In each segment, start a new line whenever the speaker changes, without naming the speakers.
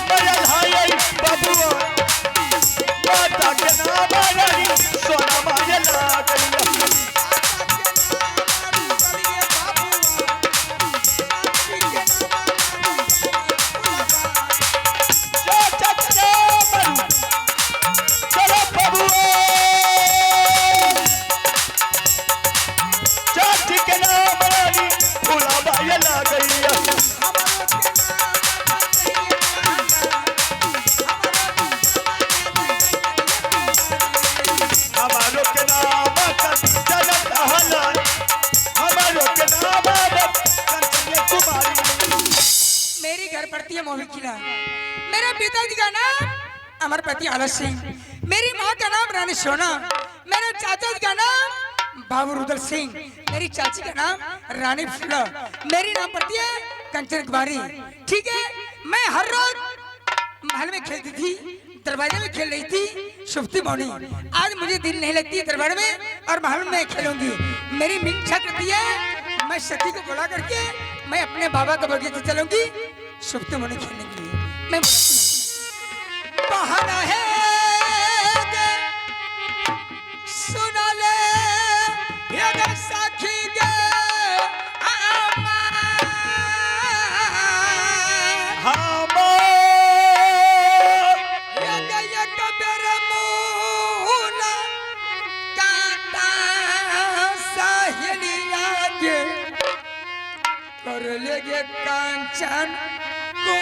मेरा भाई बबुआ माता के नाम रानी सोना मारे ला गई
मेरे पिताजी का नाम अमरपति आलस सिंह, मेरी माँ का नाम रानी सोना, मेरे चाचा जी का नाम बाबू रुदल सिंह, मेरी चाची का नाम रानी फूला, मेरी नाम पड़ती है कंचन कुमारी। ठीक है, मैं हर रोज महल में खेलती थी, दरवाजे में खेल रही थी सुफ्ती मौनी। आज मुझे दिल नहीं लगती दरबार में और महल में खेलूंगी। मेरी इच्छा करती है मैं सती को बुला करके मैं अपने बाबा के बगीचे चलूंगी सुफ्ती मौनी खेलने के लिए। मैं बहाना है सुना ले ये साखी के कर लेगे कांचन को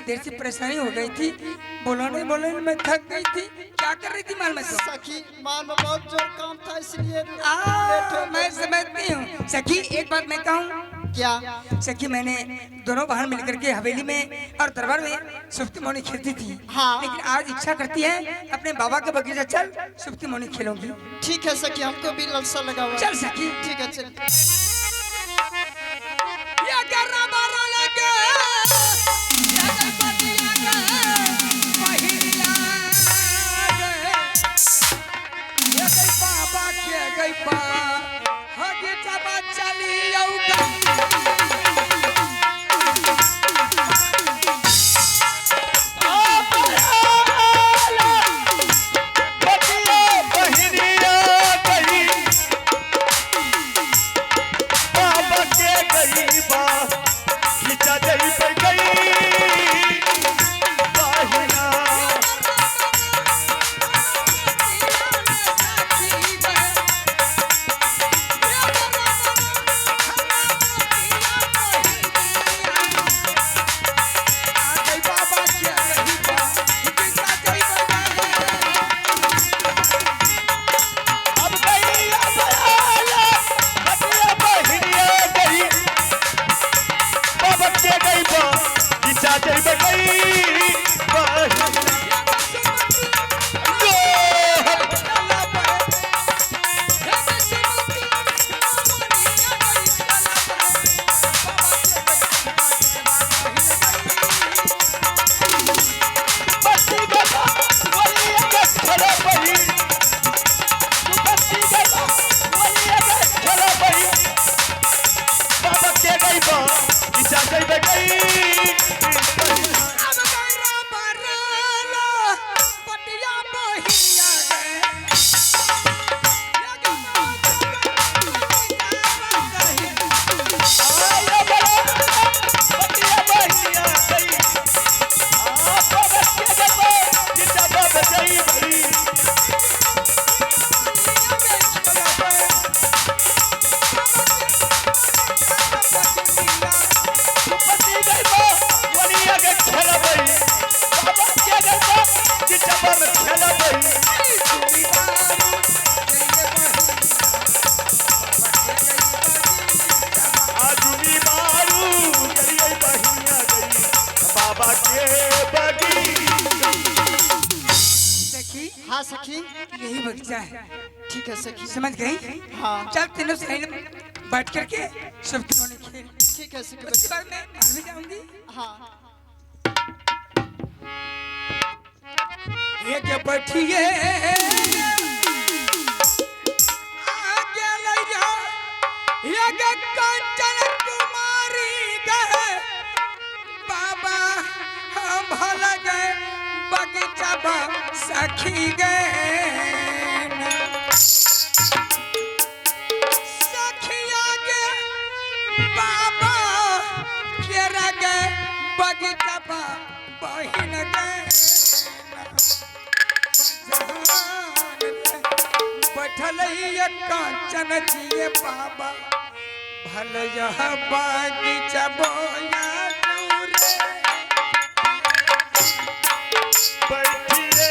देर से परेशानी हो गई थी, बोलने में थक गई थी। क्या कर रही थी माल में? तो
सखी माल में बहुत जोर काम था इसलिए
मैं समझती हूँ। सखी एक बात मैं कहूँ
क्या?
सखी मैंने दोनों बहन मिलकर के हवेली में और दरबार में सुफ्ती मौनी खेलती थी।
हाँ।
लेकिन आज इच्छा करती है अपने बाबा के बगीचा चल सुफ्ती मौनी खेलूंगी।
ठीक है सखी, हमको भी ललसा लगा हुआ।
चल सखी।
ठीक है चल।
के जीजा जई पे गई बहिना अब गई अब आला हटिया बहिनिया गई बाबा के गई बा जीजा जई पे गई बहिना बत्ती गदा वलिया के चला बही बत्ती गदा वलिया के चला बही बाबा के गई बा जीजा जई पे गई आया बड़ा बत्तिया बहिनिया गई बाबा के गई बा जीजा बाबा जई बही बत्ती गई बा वलिया के चला बही बाबा के गई बा जीजा बाबा चला बही आजुनी मारू करिए बहिनिया गई बाबा के बगी
देखी
हाँ सखी
यही बगीचा है,
ठीक है सखी
समझ गई?
हाँ
चल तीनों साइड में बैठ करके सब तीनों ने खेल।
ठीक है सखी
उसके बाद मैं घर में जाऊंगी।
हाँ
एक बैठिए आगे लैया एक कंचन कुमारी गए बाबा हम भला गए बगीचा बा सखी गए सखिया गे बाबा केरा गए बगीचा बा बहिन गए बैठल कांचन जिए बाबा भल यह बागीचा बोया दूरे
बैठिए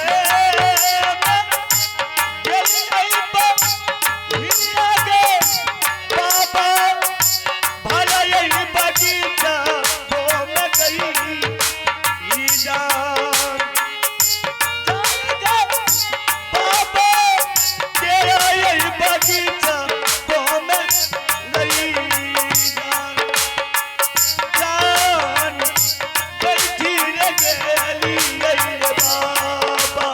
गली आई बा हिनिया गे बाबा भला यही बगीचा हो में गई ई जान बाबा तेरा यही बगीचा हो में गई जान बैठी रे गली आई रे बाबा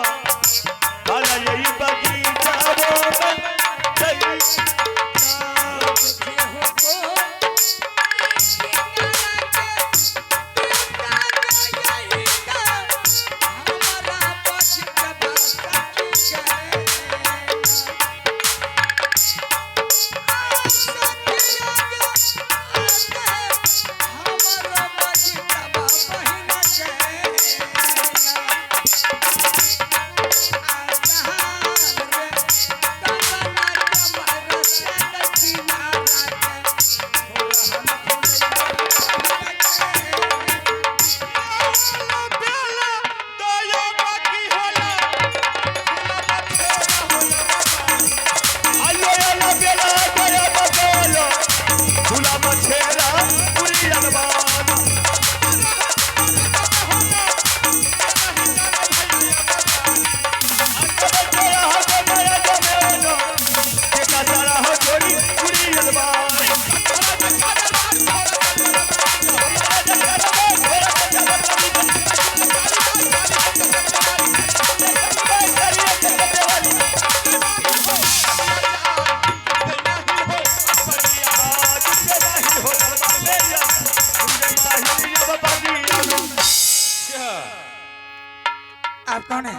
भला यही बगीचा हो में गई
आप कौन है?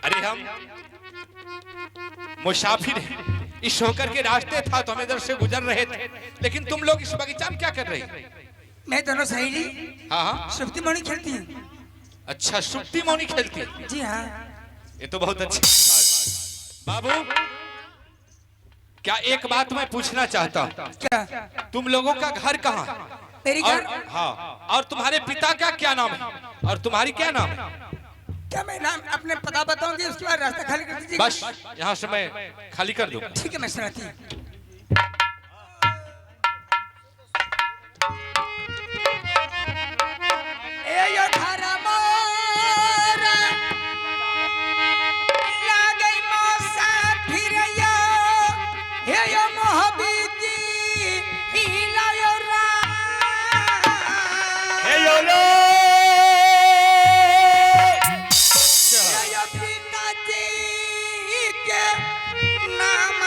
अरे हम मुसाफिर हैं। इस होकर के रास्ते था तो हम इधर से गुजर रहे थे, लेकिन तुम लोग इस बगीचा में क्या कर रही?
मैं दोनों सहेली
हाँ हाँ।
सुप्ती मणि खेलती हूँ।
अच्छा, सुप्ती मौनी खेलती है।
जी हाँ।
ये तो बहुत अच्छी बात। बाबू, क्या एक बात मैं पूछना चाहता हूँ।
क्या?
तुम लोगों का घर कहाँ है?
मेरी
और
घर?
हाँ, और तुम्हारे पिता का क्या नाम है और तुम्हारी क्या नाम है?
क्या मैं नाम अपने पता बताऊंगी, उसके बाद रास्ता खाली कर दीजिए।
बस यहाँ से मैं खाली कर दूँ।
ठीक है, मैं सुनाती हूँ। ए यो थारा मोरा लागई मुसाफिर यो, हे यो मोहब्बती हिलायो रा।
हे यो लो
हे यो पिताजी के नाम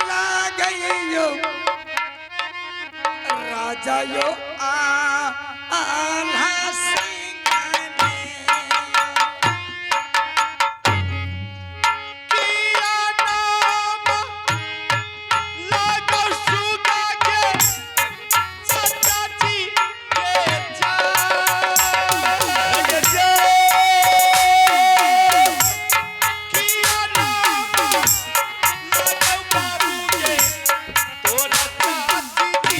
लागई यो, राजा यो आल्हा सिंह ने।
किया नाम लागो सुगा के सचाची के जा किया नाम लागो बाबू के तोरा चाची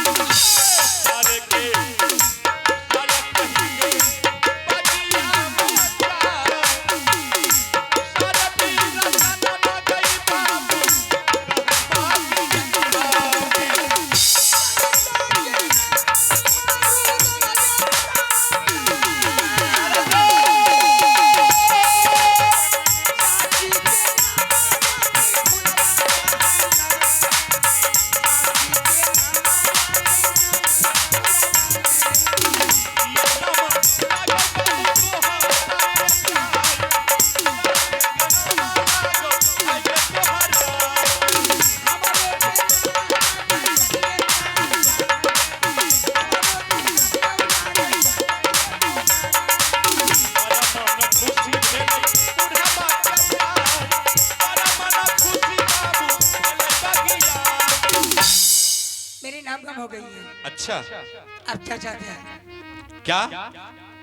सारे के सारे कहिए बजिया मोचा सारे पीरा ना गई बाबू
मेरी नाम कम हो गई है।
अच्छा,
अब क्या चाहते हैं?
क्या?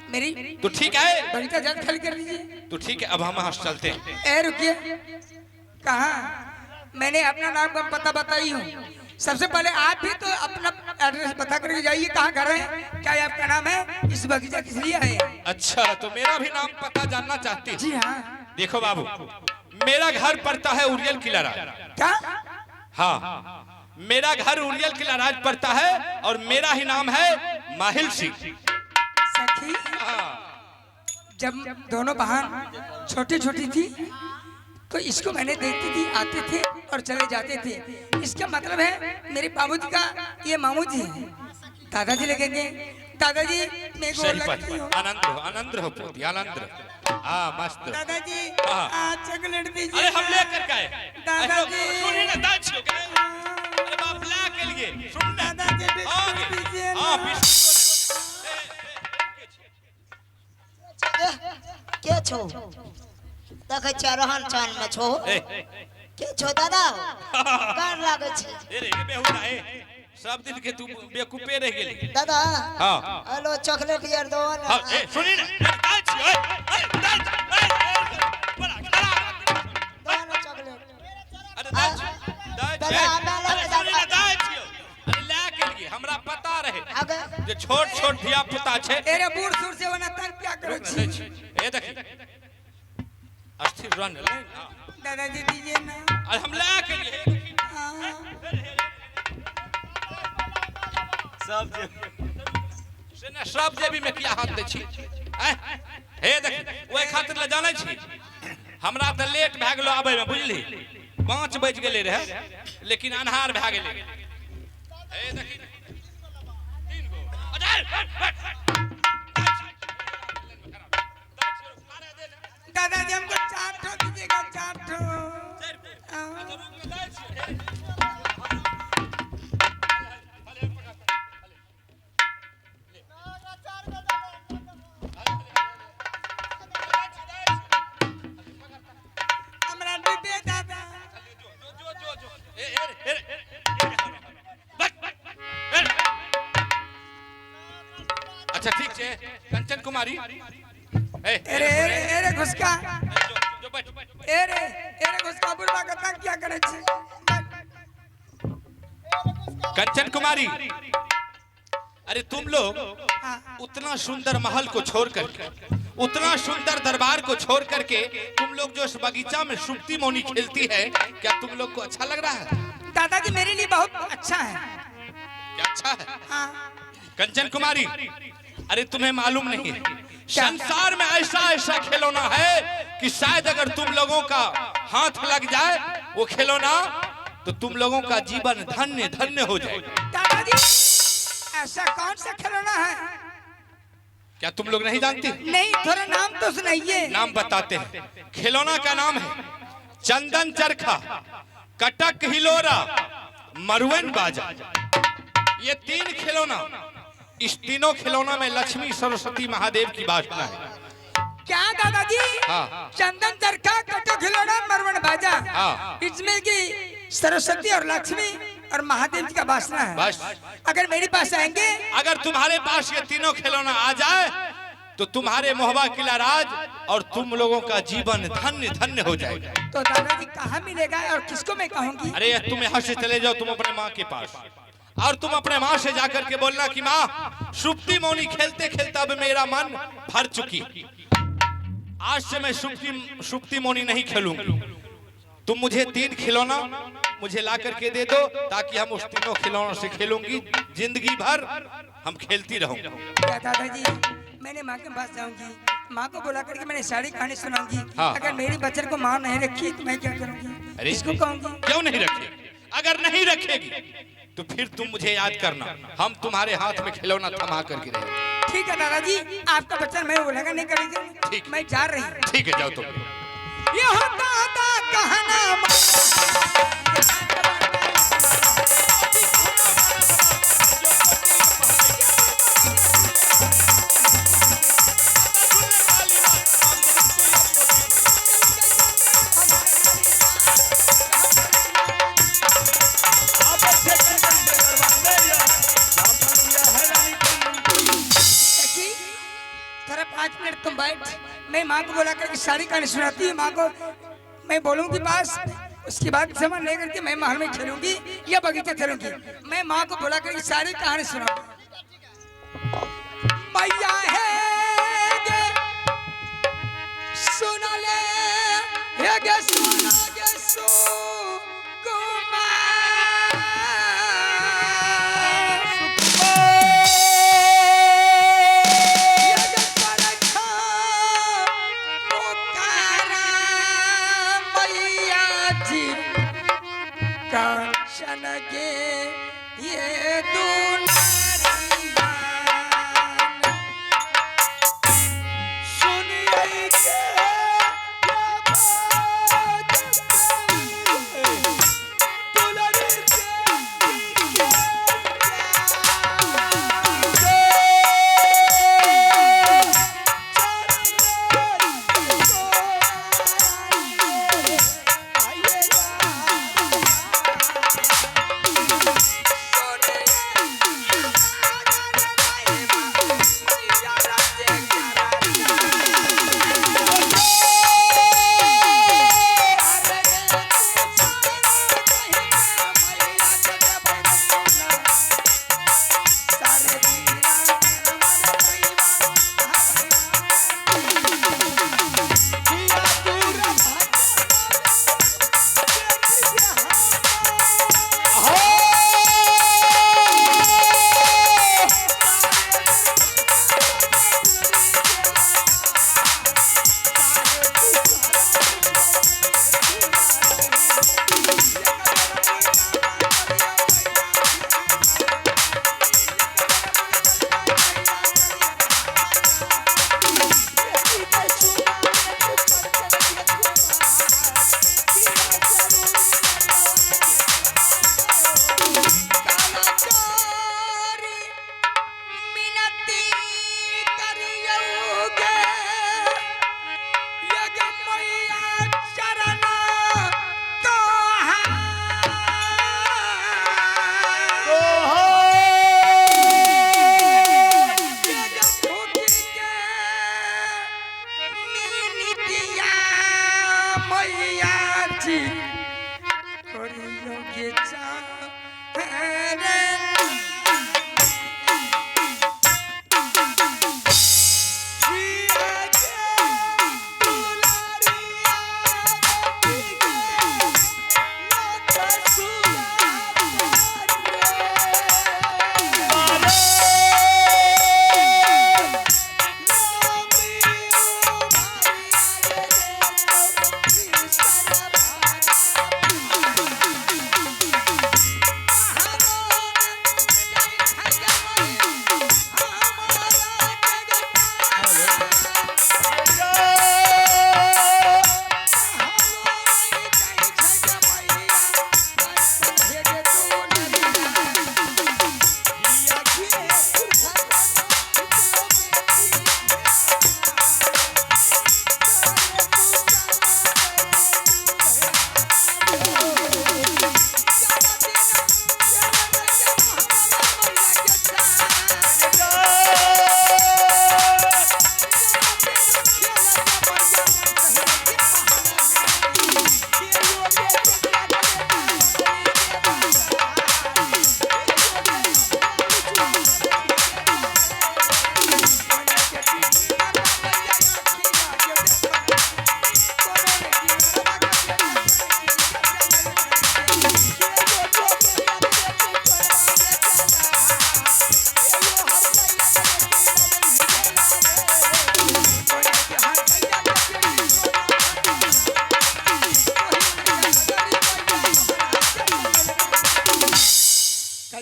मेरी
तो ठीक है,
बगीचा जल्द खाली कर लीजिए।
तो ठीक है, अब हम यहाँ से चलते हैं।
ए रुकिए, कहाँ? मैंने अपना नाम का पता बताई हूँ। सबसे पहले आप भी तो अपना एड्रेस बता करके जाइए, कहाँ घर है, क्या ये आपका नाम है, इस बगीचा किस लिए है?
अच्छा, तो मेरा भी नाम पता जानना चाहती है?
जी हाँ।
देखो बाबू, मेरा घर पड़ता है उरियल किला राज।
क्या?
हाँ, मेरा घर उरियल किला राज पड़ता है और मेरा ही नाम है माहिल सिंह।
सखी, जब दोनों बहन छोटी छोटी थी तो इसको मैंने देखती थी, आते थे और चले जाते थे। इसका मतलब है मेरे बाबूजी का ये मामू जी है। दादाजी लगेंगे। दादाजी मेरे को
सही
लगती हो।
बात। आनंद रहो पोती, आनंद रहो। हाँ, मस्त।
दादाजी
हाँ।
चॉकलेट दीजिए।
अरे हम लेकर के आए।
दादाजी।
सुनिए ना, दादाजी हो गए। अरे बाप ला के लिए। सुन ना।
दादाजी बिस्कुट
आगे।
दीजिए
हाँ,
ना।
बिस्कुट।
के छो देखे छ रहन सहन में छो
ए,
के छो दादा कान लागे छे
ए रे बेहुदा है। सब दिन के तू बेकूफे रह गेली।
दादा।
हाँ।
हेलो चॉकलेट यार दो ना।
हाँ, ए सुनी ना। दादाजी, बड़ा खराब।
दो ना चॉकलेट।
अरे दादाजी,
दादा,
अरे सुनी ना दादाजी। अरे ला के लिए हमरा पता रहे
आगे
जे छोट छोट धिया पुता छे।
तेरे बूढ़ सूर से वना तन क्या करो छी।
ए देखी अस्थिर रन ले।
दादाजी दीजिए ना।
अरे हम ला के लिए
हाँ।
सब जेबी में किया हाथ दे छी। हे देख ओए खातिर ले जाने छी। हमरा त लेट भ गेलो आबे में, बुझली? 5 बज गेले रहे, लेकिन अन्हार भ गेले। हे देखी 3 गो।
दादाजी हमको 4 ठो दीजिएगा, 4 ठो।
अरे अच्छा ठीक है कंचन कुमारी
एरे एरे एरे घुसका
जो बैठ
एरे एरे घुसका बुढ़वा कथा क्या करे छे
कंचन कुमारी अरे तुम लोग उतना सुंदर महल को छोड़ करके उतना सुंदर दरबार को छोड़ करके तुम लोग जो इस बगीचा में सुप्ती मोनी खेलती है क्या तुम लोग को अच्छा लग रहा है?
दादाजी मेरे लिए बहुत अच्छा है।
क्या अच्छा है?
हाँ।
कंचन कुमारी अरे तुम्हें मालूम नहीं है संसार में ऐसा ऐसा खिलौना है कि शायद अगर तुम लोगों का हाथ लग जाए वो खिलौना तो तुम लोगों का जीवन धन्य धन्य हो जाएगा।
दादाजी ऐसा कौन सा खिलौना है?
क्या तुम लोग नहीं जानते?
नहीं, थोड़ा नाम तो सुनाइए।
नाम बताते हैं। खिलौना का नाम है चंदन चरखा, कटक हिलोरा, मरुवन बाजा। ये तीन खिलौना, इस तीनों खिलौना में लक्ष्मी सरस्वती महादेव की वासना है।
क्या दादाजी?
हाँ।
चंदन चरखा, कटक हिलोरा, मरुवन बाजा।
हाँ।
इसमें की सरस्वती और लक्ष्मी और महादेव जी का वासना है।
बस।
अगर मेरे पास आएंगे,
अगर तुम्हारे पास ये तीनों खिलौना आ जाए तो तुम्हारे मोहबा किला राज और तुम लोगों का जीवन धन्य धन्य हो जाएगा।
तो दादाजी कहाँ मिलेगा और किसको मैं कहूँगी?
अरे तुम यहाँ से चले जाओ, तुम अपने माँ के पास और तुम अपने माँ से जाकर के बोलना कि माँ सुप्ती मोनी खेलते खेलते अब मेरा मन भर चुकी, आज से मैं सुप्ती मोनी नहीं खेलूंगी। तुम मुझे तीन खिलौना मुझे ला करके दे दो ताकि हम उस तीनों खिलौनों से खेलूंगी, जिंदगी भर हम खेलती रहूंगी।
क्या दादाजी मैंने माँ के पास जाऊंगी, माँ को बुला करके मैंने सारी कहानी सुनाऊंगी।
हाँ।
अगर मेरी बच्चे को माँ नहीं रखी तो मैं क्या करूंगी?
अरे
इसको कहूंगी।
क्यों नहीं रखेगी? अगर नहीं रखेगी तो फिर तुम मुझे याद करना, हम तुम्हारे हाथ में खिलौना थमा करके रहेंगे।
ठीक है दादाजी, आपका बच्चा मैं बोलेगा नहीं करेगी।
ठीक।
मैं जा रही हूँ।
ठीक है जाओ तुम।
ये होता था कहना थोड़ा 5 मिनट तुम बैठ, मैं माँ को बोला करके सारी कहानी सुनाती हूँ। माँ को मैं बोलूँगी पास, उसके बाद सामान लेकर के मैं महल में खेलूंगी या बगीचा खेलूंगी। मैं माँ को बोला करके सारी कहानी सुनाऊंगी। मैया है गे सुन ले, हे गे सुन गे कांचन गे ये दुलारिया सुनिए के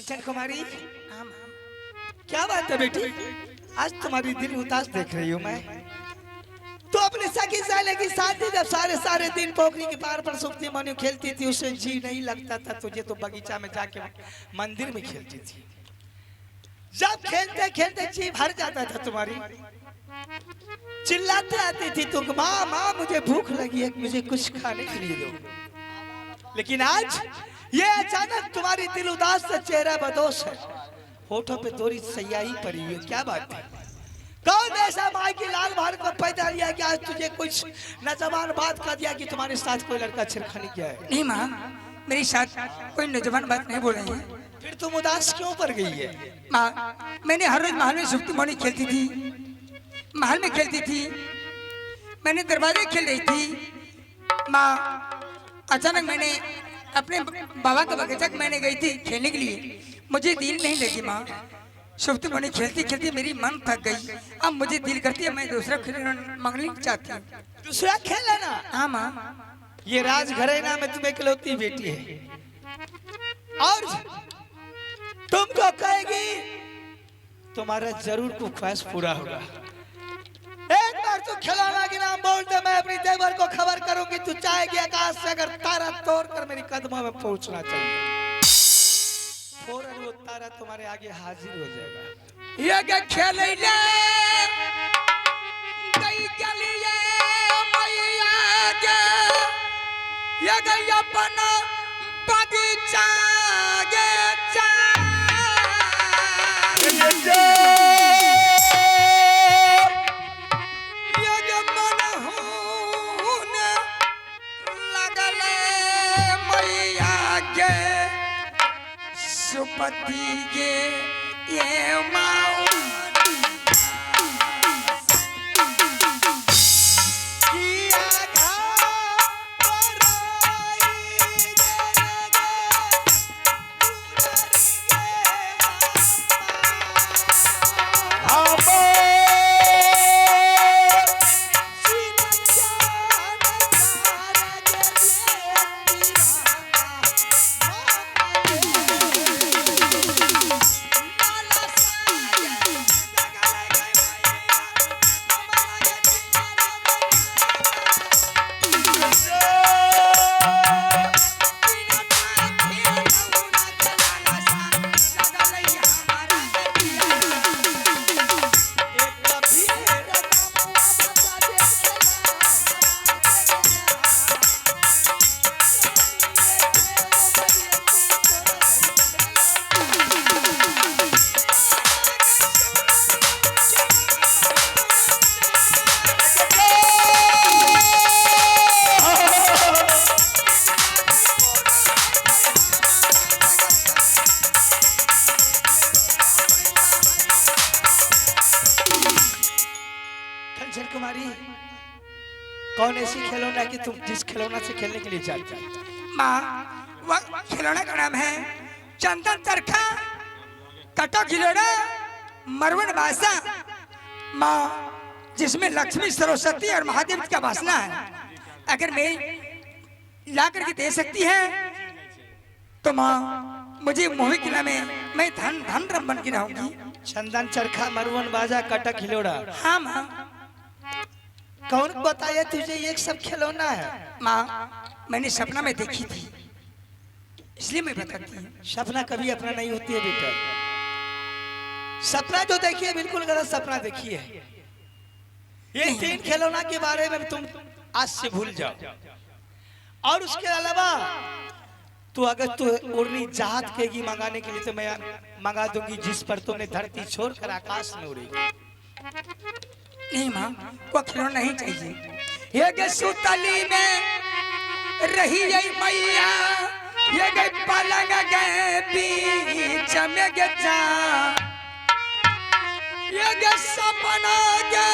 कंचन कुमारी,
हाँ माँ।
क्या बात है बेटी? आज तुम्हारी दिल उदास देख रही हूँ मैं। तो अपने सखी साले की शादी जब सारे दिन पोखरी के पार पर सुखती मनु खेलती थी, उसे जी नहीं लगता था। तुझे तो बगीचा में जाके मंदिर में खेलती थी। जब खेलते खेलते जी भर जाता था तुम्हारी, चिल्लाते आती थी तुम, माँ माँ मुझे भूख लगी है, मुझे कुछ खाने के लिए दो। लेकिन आज ये अचानक तुम्हारी दिल उदास से चेहरा बदोश है, होठों पे थोड़ी सयाही पड़ी हुई है। क्या बात है? कौन ऐसा माँ की लाल भार को पैदा लिया कि आज तुझे कुछ नौजवान बात कर दिया कि तुम्हारे साथ कोई लड़का छेड़खानी किया है?
नहीं माँ, मेरे साथ कोई नौजवान बात नहीं बोल रही है।
फिर तुम उदास क्यों पड़ गई है?
माँ, मैंने हर रोज महल में सुप्ती मोनी खेलती थी, महल में खेलती थी, मैंने दरवाजे खेल रही थी। माँ, अचानक मैंने अपने बाबा का बगीचा मैंने गई थी खेलने के लिए, मुझे दिल नहीं लगी माँ। सुप्ती मोनी खेलती खेलती मेरी मन थक गई। अब मुझे दिल करती है मैं दूसरा खिलौना मांगना चाहती हूँ।
दूसरा खेल है ना?
हाँ माँ।
ये राजघराना में तुम्हें इकलौती बेटी है और तुमको कहेगी तुम्हारा जरूर को ख्वाहिश पूरा होगा। एक बार तू खिलौना के नाम बोल दे, मैं अपनी देवर को खबर करूंगी। तू चाहेगी आकाश से अगर तारा तोड़कर मेरी कदमों में पहुंचना चाहिए, फौरन वो तारा तुम्हारे आगे हाजिर हो जाएगा।
ये के खेले गई गलिए मैया के, ये गई अपना बगीचा गे सुपति गे ये माऊ
कुमारी, कौन ऐसी खिलौना कि तुम जिस खिलौना से खेलने के लिए चाहती हो?
माँ, वह खिलौना का नाम है चंदन चरखा कटा खिलौना मरवन भाषा माँ, जिसमें लक्ष्मी सरस्वती और महादेव का वासना है। अगर मैं ला करके दे सकती है तो माँ मुझे मोही किला में मैं धन धन बन के रहूंगी।
चंदन चरखा मरवन बाजा कटा खिलौना।
हाँ माँ।
कौन बताया तुझे ये सब खिलौना है?
माँ, मैंने सपना में देखी थी इसलिए मैं बताती हूँ।
सपना कभी अपना नहीं होती है बेटा। सपना जो देखी है बिल्कुल गलत सपना देखी है। ये तीन खिलौना के बारे में तुम आज से भूल जाओ। और उसके अलावा तू अगर तू उड़नी जहाज कहेगी मंगाने के लिए तो मैं मंगा दूंगी, जिस पर तुमने धरती छोड़कर आकाश में उड़ेगी।
नहीं माँ, वो खिलौना नहीं चाहिए। ये के सुतली में रही यही मैया, ये गई पलंग गए बीच में गे जा, ये गे सपना गे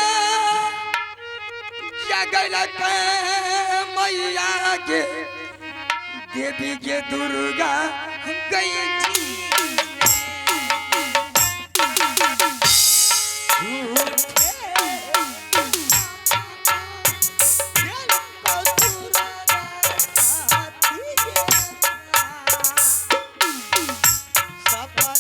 जगल के मैया गे देवी गे दुर्गा गई जी।
सपना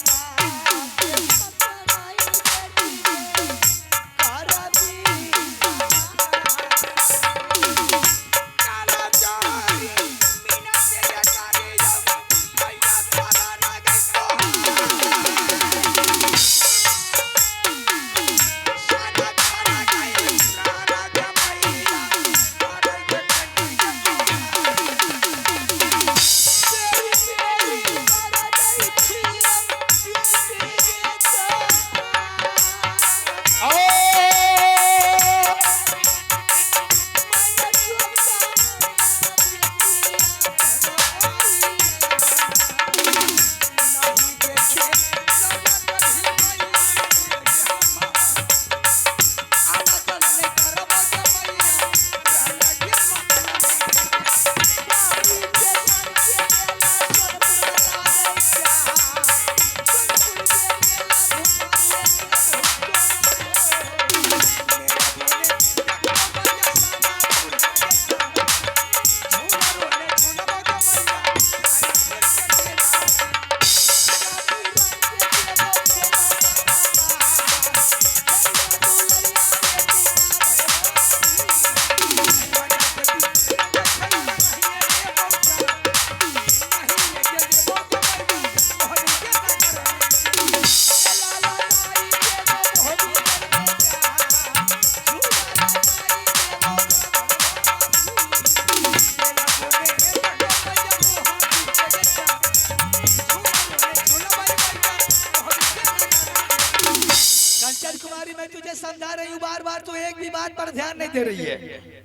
समझा रही हूँ बार बार, तो एक भी बात पर ध्यान नहीं दे रही है।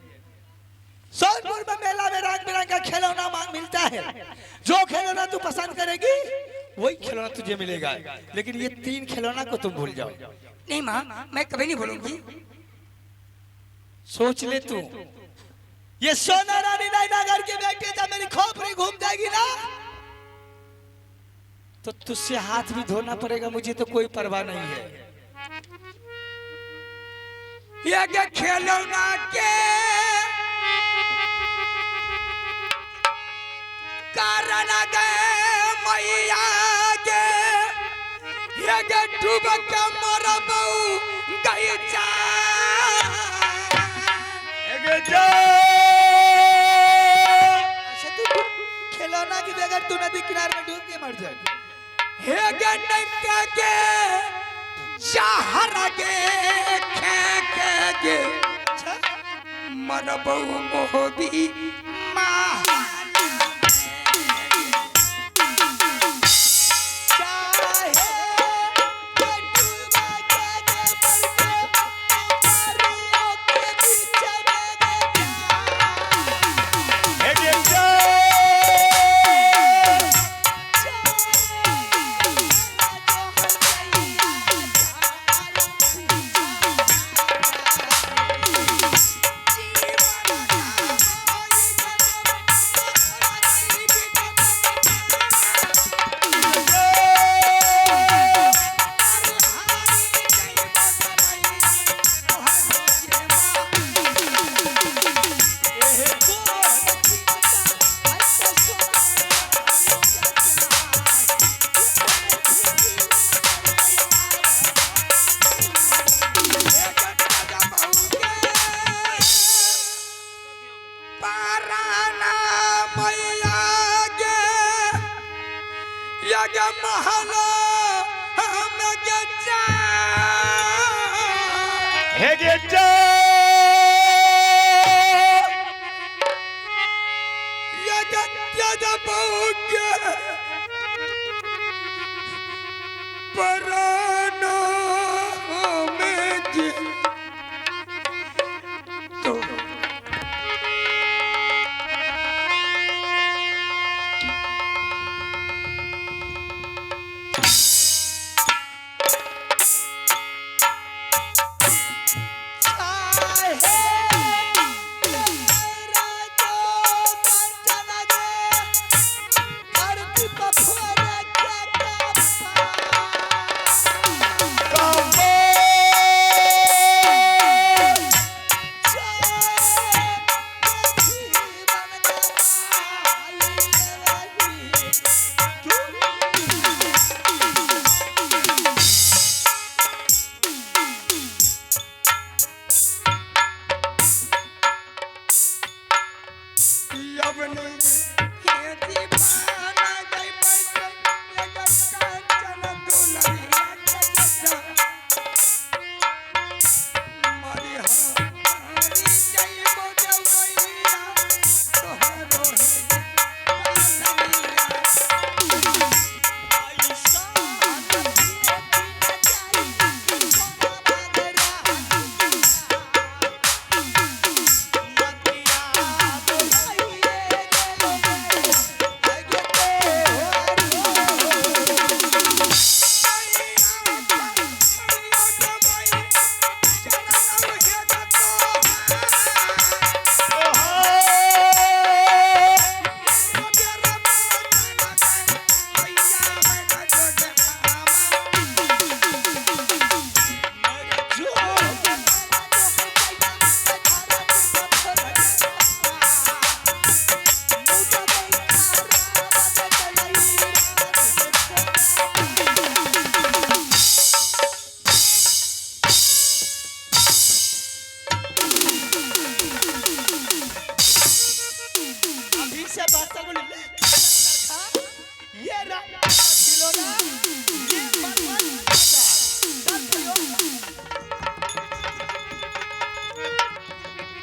सोनपुर में मेला में रंग बिरंग का खिलौना मिलता है, जो खिलौना तू पसंद करेगी वही खिलौना तुझे मिलेगा, लेकिन ये 3 खिलौना को तुम भूल जाओ।
नहीं माँ, मैं कभी नहीं भूलूंगी।
सोच ले तू, ये सोना रानी नगर की बेटी जब मेरी खोपड़ी घूम जाएगी ना, तो तुझसे हाथ भी धोना पड़ेगा, मुझे तो कोई परवाह नहीं है।
ये क्या खिलौना के कारण गए मैया के, ये क्या डूब के मरबऊ गई जा।
खिलौना की जगह तू नदी किनारे में डूब के मर जाए।
हे गन्नका के शहर के खे मरबऊ मोहबी माँ।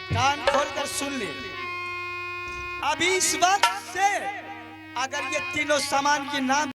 कान खोल कर सुन ले, अभी इस वक्त से अगर ये तीनों सामान के नाम